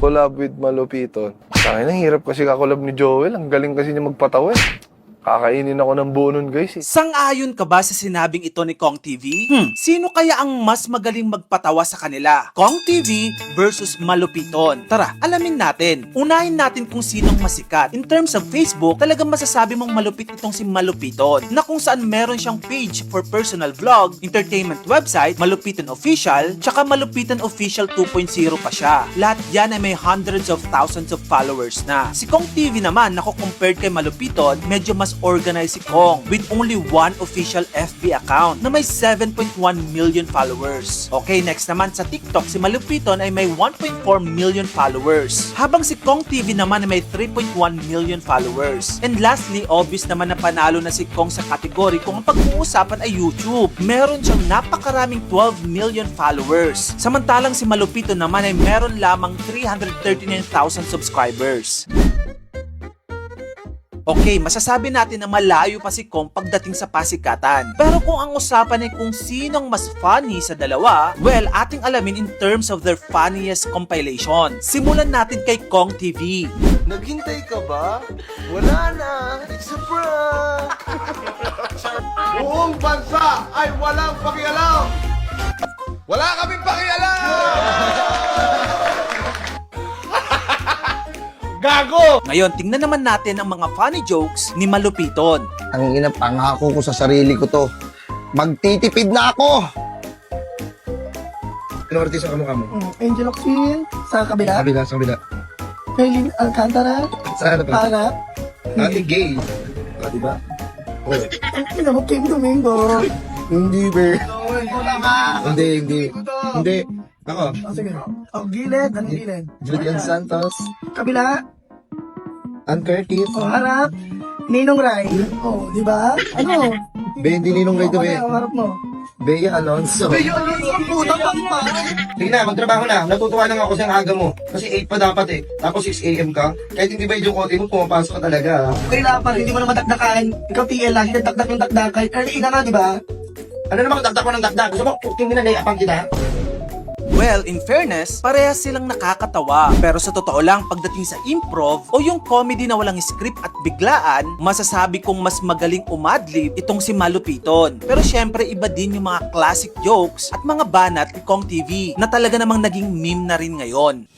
collab with Malupiton. Tangina, hirap kasi kakolab ni Joel. Ang galing kasi niya magpatawa eh. Kakainin ako ng buo nun, guys. Sang-ayon ka ba sa sinabing ito ni Kong TV? Sino kaya ang mas magaling magpatawa sa kanila? Kong TV versus Malupiton. Tara, alamin natin. Unahin natin kung sinong masikat. In terms of Facebook, talagang masasabi mong malupit itong si Malupiton, na kung saan meron siyang page for personal vlog, entertainment website, Malupiton Official, tsaka Malupiton Official 2.0 pa siya. Lahat yan ay may hundreds of thousands of followers na. Si Kong TV naman, ako compared kay Malupiton, medyo mas organized si Kong with only one official FB account na may 7.1 million followers. Okay, next naman sa TikTok, si Malupiton ay may 1.4 million followers. Habang si Kong TV naman ay may 3.1 million followers. And lastly, obvious naman na panalo na si Kong sa kategory kung ang pag-uusapan ay YouTube. Meron siyang napakaraming 12 million followers. Samantalang si Malupiton naman ay meron lamang 339,000 subscribers. Okay, masasabi natin na malayo pa si Kong pagdating sa pasikatan. Pero kung ang usapan ay kung sinong mas funny sa dalawa, well, ating alamin in terms of their funniest compilation. Simulan natin kay Kong TV. Naghintay ka ba? Wala na. It's a prank. Buong bansa ay walang pakialam! Wala kaming pakialam! Gago! Ngayon, tingnan naman natin ang mga funny jokes ni Malupiton. Ang ina, pangako ko sa sarili ko to. Magtitipid na ako! Ano artista ka mukha mo? Angel Oxin, sa kabila. Sa kabila. Kailin Alcantara, Saan na ba? para. Ate gay. Diba? Oh. Ang ina mo, King Domingo. Hindi, be. Hindi. Ako. Sige. Gilid, ang gilid. Julian Santos. Kabila, Ann Curtis. harap. Ninong Rai. Di ba? Ano? Be, hindi ninong rito, be. Harap mo. Bea Alonso. Ang putang pangpa. Sige na, magtrabaho na. Natutuwa lang ako sa aga mo. Kasi 8 pa dapat eh. Tapos 6 AM ka. Kahit hindi ba yung kote mo, pumapasok ka talaga. Kailangan hindi mo na madakdakan. Ikaw TL lagi nagdakdak yung dakdakan. Early na nga, di ba? Ano naman dakdak ko ng dakdak? Gusto mo, tingin na naiapang kita? Well, in fairness, parehas silang nakakatawa. Pero sa totoo lang, pagdating sa improv o yung comedy na walang script at biglaan, masasabi kong mas magaling umadlib itong si Malupiton. Pero syempre, iba din yung mga classic jokes at mga banat ni Kong TV na talaga namang naging meme na rin ngayon.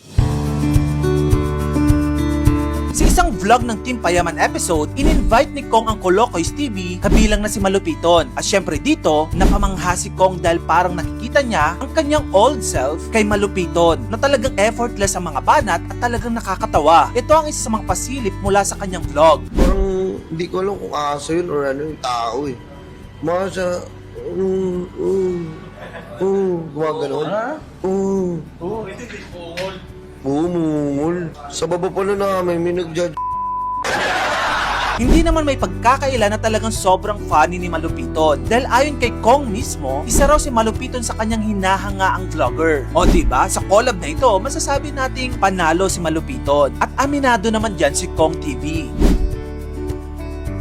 Sa isang vlog ng Team Payaman episode, in-invite ni Kong ang Kolokoys TV kabilang na si Malupiton. At syempre dito, napamangha si Kong dahil parang nakikita niya ang kanyang old self kay Malupiton na talagang effortless ang mga banat at talagang nakakatawa. Ito ang isa sa mga pasilip mula sa kanyang vlog. Parang hindi ko alam kung aso yun or ano yung tao eh. Masa, gumaganon. Bumungol. Sa baba pala namin, may nag-judge. Hindi naman may pagkakaila na talagang sobrang funny ni Malupiton dahil ayon kay Kong mismo, isa raw si Malupiton sa kanyang hinahangaang vlogger. O diba, sa collab na ito, masasabi nating panalo si Malupiton at aminado naman dyan si Kong TV.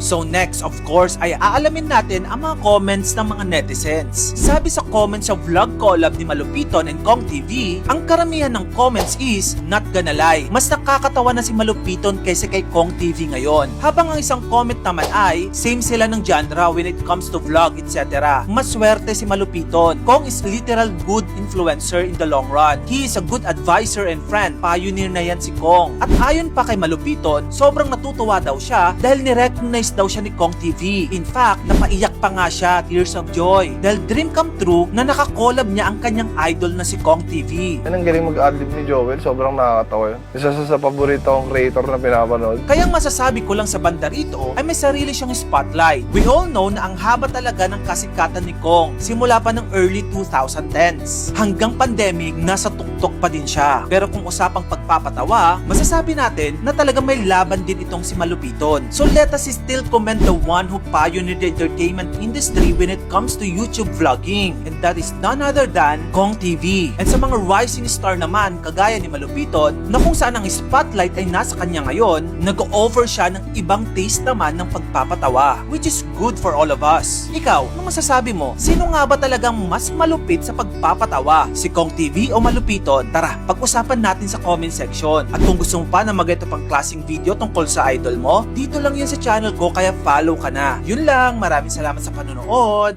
So next, of course, ay aalamin natin ang mga comments ng mga netizens. Sabi sa comments sa vlog collab ni Malupiton and Kong TV, ang karamihan ng comments is, not gonna lie, mas nakakatawa na si Malupiton kaysa kay Kong TV ngayon. Habang ang isang comment naman ay, same sila ng genre when it comes to vlog, etc. Maswerte si Malupiton. Kong is literal good influencer in the long run. He is a good advisor and friend. Pioneer na yan si Kong. At ayon pa kay Malupiton, sobrang natutuwa daw siya dahil ni-recognize daw siya ni Kong TV. In fact, napaiyak pa nga siya, tears of joy. Dahil dream come true na nakakollab niya ang kanyang idol na si Kong TV. Yan ang galing mag-adlib ni Joel. Sobrang nakakatawa yun. Isa sa paborito kong creator na pinapanood. Kaya masasabi ko lang sa banda rito ay may sarili siyang spotlight. We all know na ang haba talaga ng kasikatan ni Kong simula pa ng early 2010s. Hanggang pandemic, nasa tuktok pa din siya. Pero kung usapang pagpapatawa, masasabi natin na talagang may laban din itong si Malupiton. So let us still commend the one who pioneered the entertainment industry when it comes to YouTube vlogging, and that is none other than Kong TV. And sa mga rising star naman, kagaya ni Malupiton, na kung saan ang spotlight ay nasa kanya ngayon, nag-offer siya ng ibang taste naman ng pagpapatawa, which is good for all of us. Ikaw, ano masasabi mo? Sino nga ba talagang mas malupit sa pagpapatawa? Si Kong TV o Malupiton? Tara, pag-usapan natin sa comment section. At kung gusto mo pa na mag-ito pang klaseng video tungkol sa idol mo, dito lang yan sa channel ko kaya follow ka na. Yun lang, maraming salamat sa panonood.